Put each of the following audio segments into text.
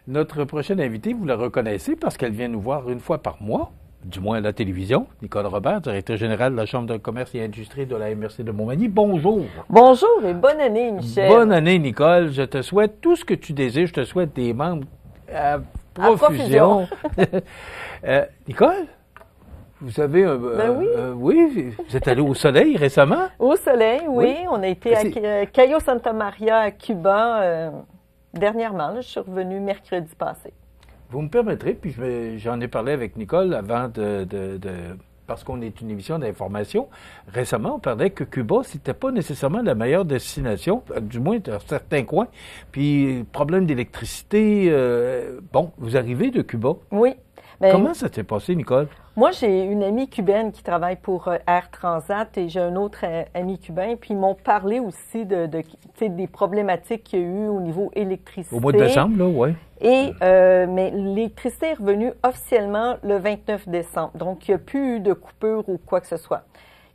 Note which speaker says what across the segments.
Speaker 1: Notre prochaine invitée, vous la reconnaissez parce qu'elle vient nous voir une fois par mois, du moins à la télévision. Nicole Robert, directrice générale de la Chambre de commerce et industrie de la MRC de Montmagny. Bonjour.
Speaker 2: Bonjour et bonne année, Michel.
Speaker 1: Bonne année, Nicole. Je te souhaite tout ce que tu désires. Je te souhaite des membres à profusion. Nicole, vous avez
Speaker 2: oui.
Speaker 1: Vous êtes allé au soleil récemment?
Speaker 2: Au soleil, oui. On a été à Cayo Santa Maria à Cuba dernièrement. Là, je suis revenue mercredi passé.
Speaker 1: Vous me permettrez, puis j'en ai parlé avec Nicole avant parce qu'on est une émission d'information. Récemment, on parlait que Cuba, c'était pas nécessairement la meilleure destination, du moins dans certains coins. Puis, problème d'électricité, vous arrivez de Cuba.
Speaker 2: Oui.
Speaker 1: Comment ça s'est passé, Nicole?
Speaker 2: Moi, j'ai une amie cubaine qui travaille pour Air Transat et j'ai un autre ami cubain. Puis, ils m'ont parlé aussi des problématiques qu'il y a eu au niveau électricité.
Speaker 1: Au mois de décembre, là, oui.
Speaker 2: Mais l'électricité est revenue officiellement le 29 décembre. Donc, il n'y a plus eu de coupure ou quoi que ce soit.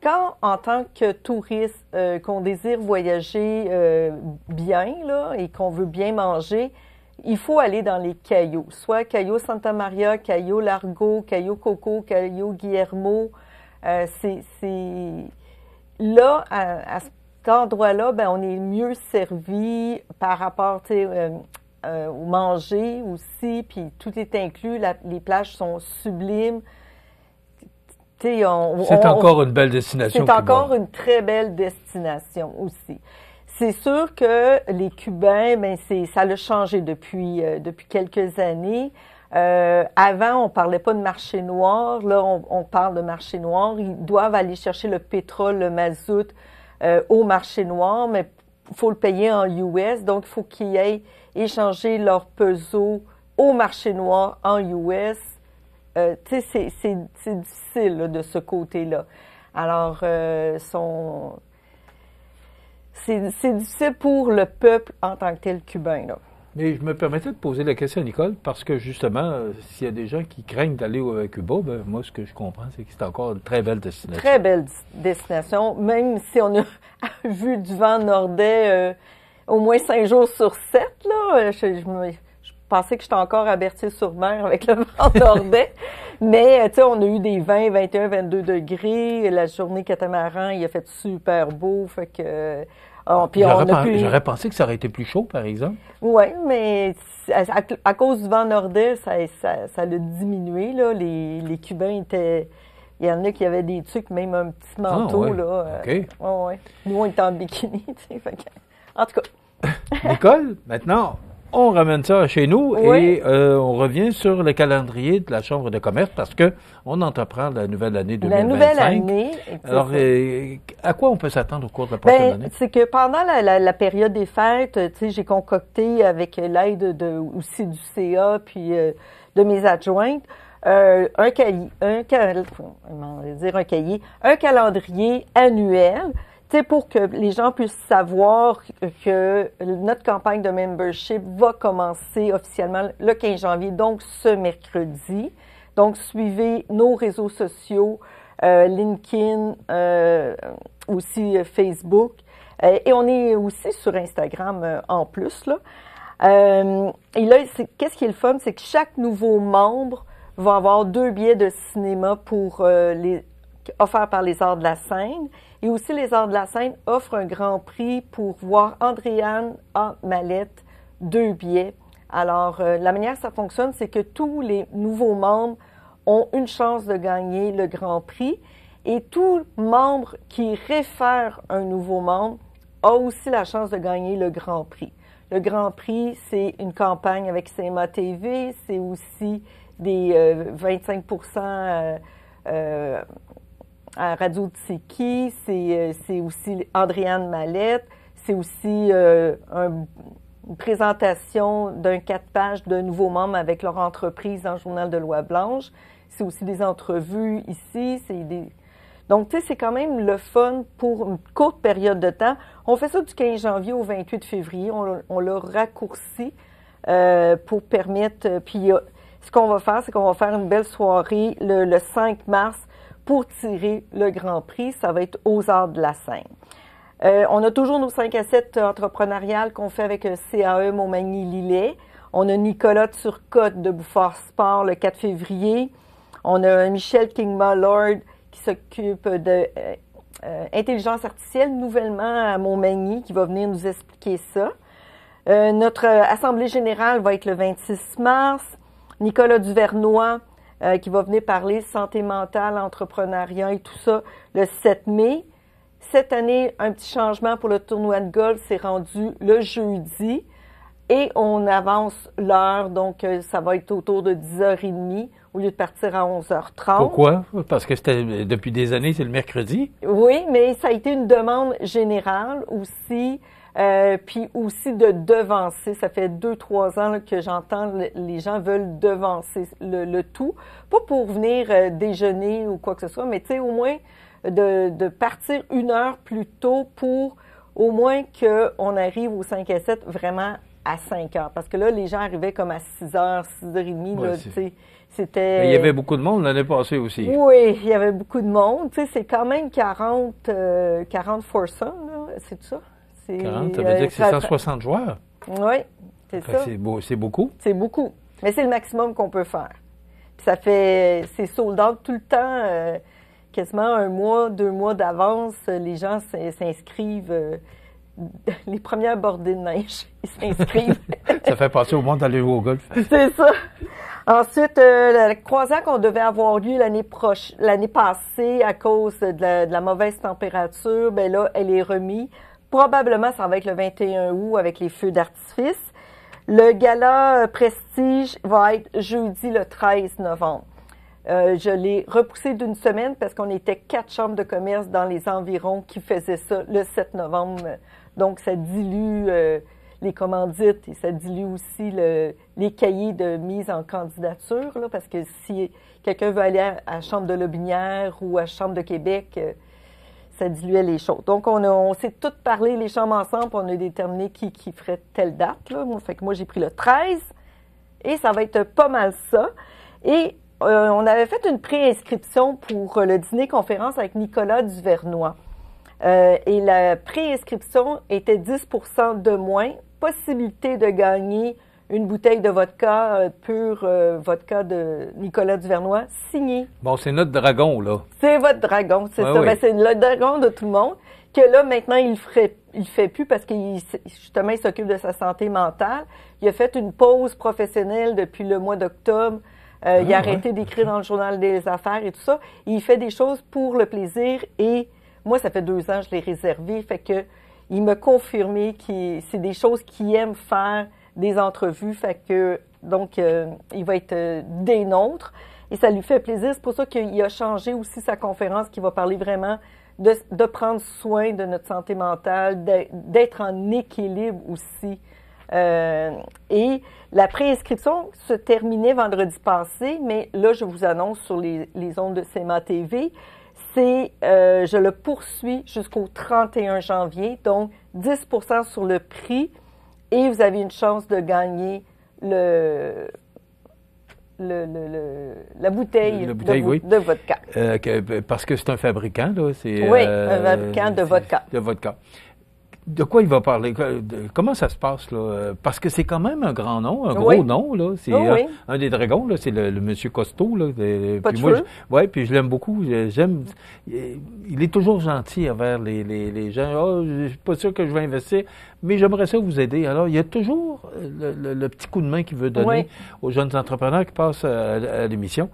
Speaker 2: Quand, en tant que touriste, qu'on désire voyager bien là, et qu'on veut bien manger, il faut aller dans les cayos, soit Cayo Santa Maria, Cayo Largo, Cayo Coco, Cayo Guillermo. Là, à cet endroit-là, on est mieux servi par rapport au manger aussi, puis tout est inclus. Les plages sont sublimes.
Speaker 1: C'est encore une belle destination.
Speaker 2: C'est encore une très belle destination aussi. C'est sûr que les Cubains, ça a changé depuis quelques années. Avant, on parlait pas de marché noir. Là, on parle de marché noir. Ils doivent aller chercher le pétrole, le mazout au marché noir, mais il faut le payer en US. Donc, il faut qu'ils aillent échanger leur peso au marché noir en US. C'est difficile là, de ce côté-là. Alors, c'est difficile pour le peuple en tant que tel cubain, là.
Speaker 1: Mais je me permettais de poser la question à Nicole, parce que justement, s'il y a des gens qui craignent d'aller à Cuba, moi, ce que je comprends, c'est que c'est encore une très belle destination.
Speaker 2: Très belle destination, même si on a vu du vent nordais au moins 5 jours sur 7, là. Je pensais que j'étais encore à Berthier-sur-Mer avec le vent nordais. Mais, on a eu des 20, 21, 22 degrés. La journée catamaran, il a fait super beau. Fait que,
Speaker 1: J'aurais pensé que ça aurait été plus chaud, par exemple.
Speaker 2: Oui, mais à cause du vent nordais, ça a diminué, là. Les Cubains étaient... Il y en a qui avaient des trucs, même un petit manteau, là.
Speaker 1: OK.
Speaker 2: Nous, on était en bikini, tu sais. En tout cas.
Speaker 1: Nicole, maintenant, on ramène ça chez nous et on revient sur le calendrier de la Chambre de commerce parce que on entreprend la nouvelle année 2025.
Speaker 2: La nouvelle année.
Speaker 1: Alors, à quoi on peut s'attendre au cours de la prochaine année?
Speaker 2: C'est que pendant la période des fêtes, j'ai concocté avec l'aide aussi du CA puis de mes adjointes un calendrier annuel. Pour que les gens puissent savoir que notre campagne de membership va commencer officiellement le 15 janvier, donc ce mercredi. Donc, suivez nos réseaux sociaux, LinkedIn, aussi Facebook. Et on est aussi sur Instagram en plus, là. Et là, qu'est-ce qui est le fun? C'est que chaque nouveau membre va avoir 2 billets de cinéma offerts par les Arts de la Scène. Et aussi, les Arts de la Scène offrent un grand prix pour voir Andréane A. Mallette, 2 billets. Alors, la manière que ça fonctionne, c'est que tous les nouveaux membres ont une chance de gagner le grand prix. Et tout membre qui réfère un nouveau membre a aussi la chance de gagner le grand prix. Le grand prix, c'est une campagne avec CMA TV, c'est aussi des 25% à Radio Tsiki, c'est aussi Andréane Mallette, c'est aussi une présentation d'un 4 pages de nouveaux membres avec leur entreprise dans le Journal de Loi-Blanche. C'est aussi des entrevues ici, Donc, c'est quand même le fun pour une courte période de temps. On fait ça du 15 janvier au 28 février. On l'a raccourci pour permettre... Puis, ce qu'on va faire, c'est qu'on va faire une belle soirée le 5 mars pour tirer le Grand Prix. Ça va être aux Arts de la Scène. On a toujours nos 5 à 7 entrepreneuriales qu'on fait avec CAE Montmagny-Lillet. On a Nicolas Turcotte de Bouffard Sport le 4 février. On a Michel King-Mallard qui s'occupe de intelligence artificielle nouvellement à Montmagny, qui va venir nous expliquer ça. Notre assemblée générale va être le 26 mars. Nicolas Duvernois qui va venir parler santé mentale, entrepreneuriat et tout ça le 7 mai. Cette année, un petit changement pour le tournoi de golf, c'est rendu le jeudi et on avance l'heure, donc ça va être autour de 10h30 au lieu de partir à 11h30.
Speaker 1: Pourquoi? Parce que c'était depuis des années, c'est le mercredi?
Speaker 2: Oui, mais ça a été une demande générale aussi, puis aussi de devancer. Ça fait 2-3 ans là, que j'entends les gens veulent devancer le tout, pas pour venir déjeuner ou quoi que ce soit, mais tu sais, au moins de partir 1 heure plus tôt pour au moins qu'on arrive au 5 à 7 vraiment à 5 heures. Parce que là, les gens arrivaient comme à 6 heures, 6h30,
Speaker 1: Ouais,
Speaker 2: là, tu sais. C'était...
Speaker 1: Mais il y avait beaucoup de monde l'année passée aussi.
Speaker 2: Oui, il y avait beaucoup de monde. Tu sais, c'est quand même 40 foursomes, là, c'est ça?
Speaker 1: 40, ça veut dire que c'est 160 joueurs.
Speaker 2: Oui, c'est ça.
Speaker 1: C'est beaucoup.
Speaker 2: C'est beaucoup. Mais c'est le maximum qu'on peut faire. Puis ça fait... C'est sold out tout le temps, quasiment 1 mois, 2 mois d'avance. Les gens s'inscrivent... les premières bordées de neige, ils s'inscrivent.
Speaker 1: Ça fait passer au monde d'aller jouer au golf.
Speaker 2: C'est ça. Ensuite, la croisière qu'on devait avoir lieu l'année passée à cause de la mauvaise température, ben là, elle est remise. Probablement, ça va être le 21 août avec les feux d'artifice. Le gala Prestige va être jeudi le 13 novembre. Je l'ai repoussé d'1 semaine parce qu'on était 4 chambres de commerce dans les environs qui faisaient ça le 7 novembre. Donc, ça dilue les commandites et ça dilue aussi les cahiers de mise en candidature, là, parce que si quelqu'un veut aller à la Chambre de Lobinière ou à la Chambre de Québec, ça diluait les choses. Donc, on s'est toutes parlé, les chambres ensemble, puis on a déterminé qui ferait telle date. Là. Fait que moi, j'ai pris le 13 et ça va être pas mal ça. Et on avait fait une préinscription pour le dîner-conférence avec Nicolas Duvernois. Et la préinscription était 10 % de moins. Possibilité de gagner une bouteille de vodka, pur vodka de Nicolas Duvernois, signé.
Speaker 1: Bon, c'est notre dragon, là.
Speaker 2: C'est votre dragon, c'est ça.
Speaker 1: Oui.
Speaker 2: Ben, c'est le dragon de tout le monde. Que là, maintenant, il fait plus parce qu'il justement, il s'occupe de sa santé mentale. Il a fait une pause professionnelle depuis le mois d'octobre. Il a arrêté d'écrire dans le journal des affaires et tout ça. Il fait des choses pour le plaisir et moi, ça fait 2 ans que je l'ai réservé. Fait que il m'a confirmé que c'est des choses qu'il aime faire, des entrevues. Fait que, donc, il va être des nôtres et ça lui fait plaisir. C'est pour ça qu'il a changé aussi sa conférence qui va parler vraiment de prendre soin de notre santé mentale, d'être en équilibre aussi. Et la préinscription se terminait vendredi passé, mais là, je vous annonce sur les ondes de CMA TV, je le poursuis jusqu'au 31 janvier, donc 10 % sur le prix et vous avez une chance de gagner la bouteille, de vodka.
Speaker 1: Parce que c'est un fabricant, là.
Speaker 2: Oui, un fabricant de vodka.
Speaker 1: De vodka. De quoi il va parler? Comment ça se passe, là? Parce que c'est quand même un grand nom, un gros nom, là. C'est un des dragons, là. C'est le monsieur costaud, là.
Speaker 2: Pas de cheveux.
Speaker 1: Oui, puis je l'aime beaucoup. J'aime. Il est toujours gentil envers les gens. Oh, je suis pas sûr que je vais investir, mais j'aimerais ça vous aider. Alors, il y a toujours le petit coup de main qu'il veut donner aux jeunes entrepreneurs qui passent à l'émission.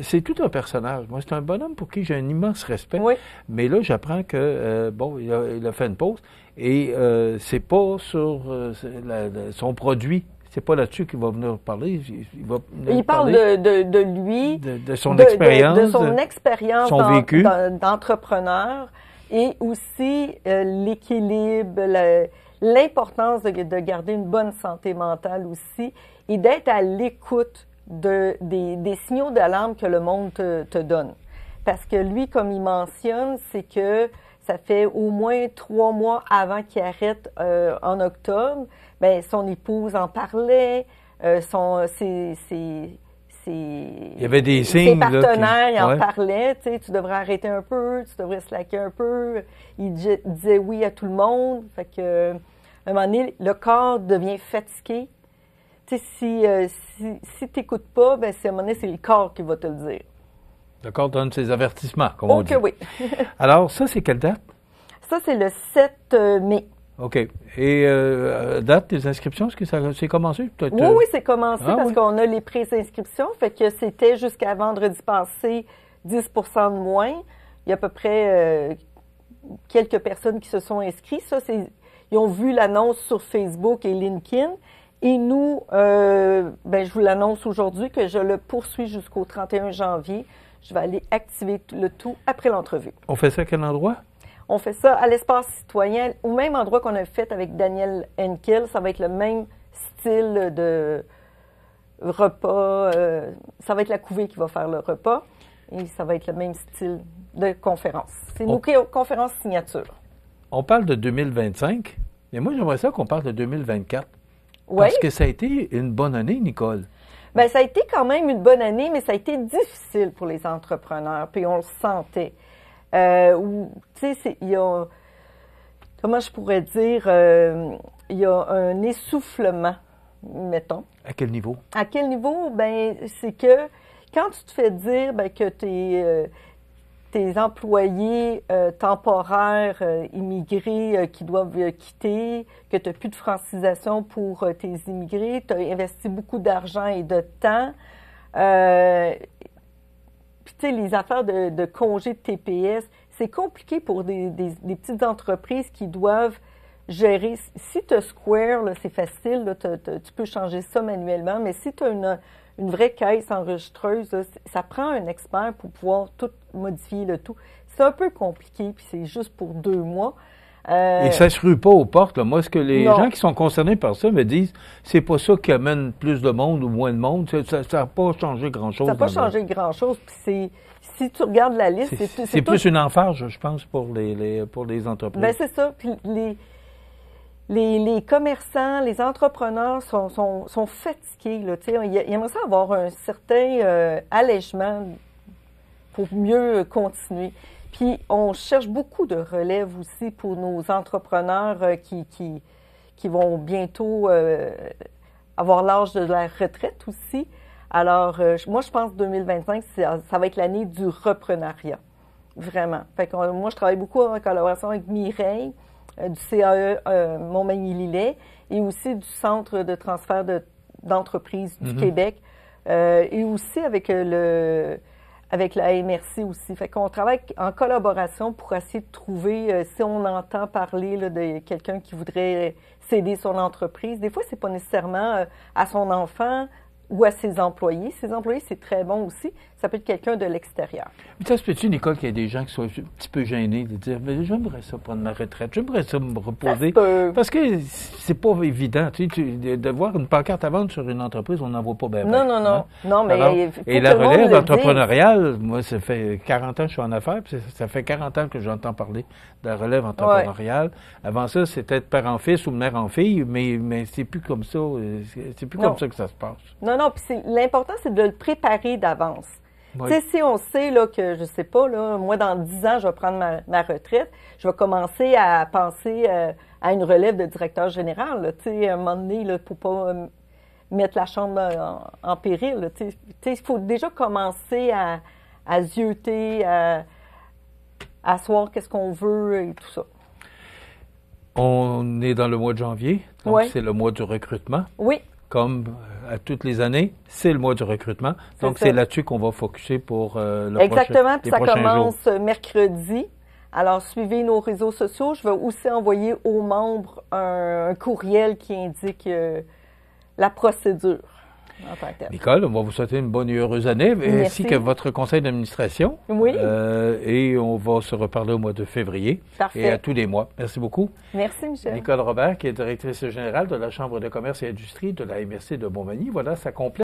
Speaker 1: C'est tout un personnage. Moi, c'est un bonhomme pour qui j'ai un immense respect. Oui. Mais là, j'apprends que, il a fait une pause. Et c'est pas sur son produit, c'est pas là-dessus qu'il va venir parler.
Speaker 2: Il parle de lui,
Speaker 1: de son expérience,
Speaker 2: de son expérience,
Speaker 1: son vécu
Speaker 2: d'entrepreneur, et aussi l'équilibre, l'importance de garder une bonne santé mentale aussi, et d'être à l'écoute des signaux d'alarme que le monde te donne. Parce que lui, comme il mentionne, c'est que ça fait au moins 3 mois avant qu'il arrête en octobre. Ben, son épouse en parlait, il
Speaker 1: y avait des signes,
Speaker 2: ses partenaires ils en parlaient, tu sais, tu devrais arrêter un peu, tu devrais slacker un peu. Il disait oui à tout le monde. Fait que, à un moment donné, le corps devient fatigué. tu sais, si tu n'écoutes pas, ben, à un moment donné, c'est le corps qui va te le dire.
Speaker 1: Le corps donne ses avertissements, comme on dit.
Speaker 2: OK, oui.
Speaker 1: Alors, ça, c'est quelle date?
Speaker 2: Ça, c'est le 7 mai.
Speaker 1: OK. Et date des inscriptions, est-ce que ça c'est commencé?
Speaker 2: Oui, c'est commencé parce
Speaker 1: oui.
Speaker 2: qu'on a les pré-inscriptions. Fait que c'était jusqu'à vendredi passé 10 de moins. Il y a à peu près quelques personnes qui se sont inscrites. Ça, ils ont vu l'annonce sur Facebook et LinkedIn. Et nous, je vous l'annonce aujourd'hui que je le poursuis jusqu'au 31 janvier. Je vais aller activer le tout après l'entrevue.
Speaker 1: On fait ça à quel endroit?
Speaker 2: On fait ça à l'espace citoyen, au même endroit qu'on a fait avec Daniel Henkel. Ça va être le même style de repas. Ça va être la couvée qui va faire le repas. Et ça va être le même style de conférence. C'est nos conférences signature.
Speaker 1: On parle de 2025, mais moi, j'aimerais ça qu'on parle de 2024.
Speaker 2: Oui.
Speaker 1: Parce que ça a été une bonne année, Nicole.
Speaker 2: Bien, ça a été quand même une bonne année, mais ça a été difficile pour les entrepreneurs, puis on le sentait. Tu sais, il y a, comment je pourrais dire, il y a un essoufflement, mettons.
Speaker 1: À quel niveau?
Speaker 2: À quel niveau? Ben, c'est que quand tu te fais dire que tes employés temporaires immigrés qui doivent quitter, que tu n'as plus de francisation pour tes immigrés, tu as investi beaucoup d'argent et de temps. Puis, tu sais, les affaires de congés de TPS, c'est compliqué pour des petites entreprises qui doivent gérer. Si tu as Square, c'est facile, là, tu peux changer ça manuellement, mais si tu as une vraie caisse enregistreuse, là, ça prend un expert pour pouvoir tout modifier le tout. C'est un peu compliqué, puis c'est juste pour 2 mois.
Speaker 1: Et ça ne se rue pas aux portes. Là. Moi, ce que les gens qui sont concernés par ça me disent, c'est pas ça qui amène plus de monde ou moins de monde. Ça n'a pas changé grand-chose.
Speaker 2: Ça n'a pas changé grand-chose. Puis si tu regardes la liste,
Speaker 1: c'est plus une emphase, je pense, pour les entreprises.
Speaker 2: Bien, c'est ça. Puis les commerçants, les entrepreneurs sont fatigués. Là, ils aimeraient ça avoir un certain allègement pour mieux continuer. Puis, on cherche beaucoup de relève aussi pour nos entrepreneurs qui vont bientôt avoir l'âge de la retraite aussi. Alors, moi, je pense que 2025, ça va être l'année du reprenariat. Vraiment. Fait que moi, je travaille beaucoup en collaboration avec Mireille du CAE Montmagny-Lillet et aussi du Centre de transfert d'entreprises du Québec et aussi avec la MRC aussi. Fait qu'on travaille en collaboration pour essayer de trouver, si on entend parler là, de quelqu'un qui voudrait céder son entreprise, des fois, c'est pas nécessairement à son enfant ou à ses employés. Ses employés, c'est très bon aussi. Ça peut être quelqu'un de l'extérieur.
Speaker 1: Mais ça se peut-tu, Nicole, qu'il y ait des gens qui soient un petit peu gênés de dire « Mais j'aimerais ça prendre ma retraite, j'aimerais ça me reposer. » Parce que c'est pas évident. Tu sais, de voir une pancarte à vendre sur une entreprise, on n'en voit pas bien.
Speaker 2: Non, mais
Speaker 1: alors,
Speaker 2: il faut
Speaker 1: et la relève entrepreneuriale, moi, ça fait 40 ans que je suis en affaires, puis ça fait 40 ans que j'entends parler de la relève entrepreneuriale. Ouais. Avant ça, c'était de père en fils ou de mère en fille, mais c'est plus comme ça. C'est plus comme ça que ça se passe.
Speaker 2: Non, puis l'important, c'est de le préparer d'avance.
Speaker 1: Oui.
Speaker 2: Tu sais, si on sait là, que, je sais pas, là, moi, dans 10 ans, je vais prendre ma retraite, je vais commencer à penser à une relève de directeur général. Tu sais, à un moment donné, là, pour pas mettre la chambre en péril. Tu sais, il faut déjà commencer à zioter, à asseoir qu'est-ce qu'on veut et tout ça.
Speaker 1: On est dans le mois de janvier, donc c'est le mois du recrutement.
Speaker 2: Oui.
Speaker 1: Comme à toutes les années, c'est le mois du recrutement. Donc, c'est là-dessus qu'on va focusser pour le
Speaker 2: Exactement, puis ça
Speaker 1: prochains
Speaker 2: commence
Speaker 1: jours.
Speaker 2: mercredi. Alors, suivez nos réseaux sociaux. Je vais aussi envoyer aux membres un courriel qui indique la procédure en tant que telle.
Speaker 1: Nicole, on va vous souhaiter une bonne et heureuse année, ainsi que votre conseil d'administration.
Speaker 2: Oui.
Speaker 1: Et on va se reparler au mois de février.
Speaker 2: Parfait.
Speaker 1: Et à tous les mois. Merci beaucoup.
Speaker 2: Merci, Michel.
Speaker 1: Nicole Robert, qui est directrice générale de la Chambre de commerce et industrie de la MRC de Montmagny. Voilà, ça complète.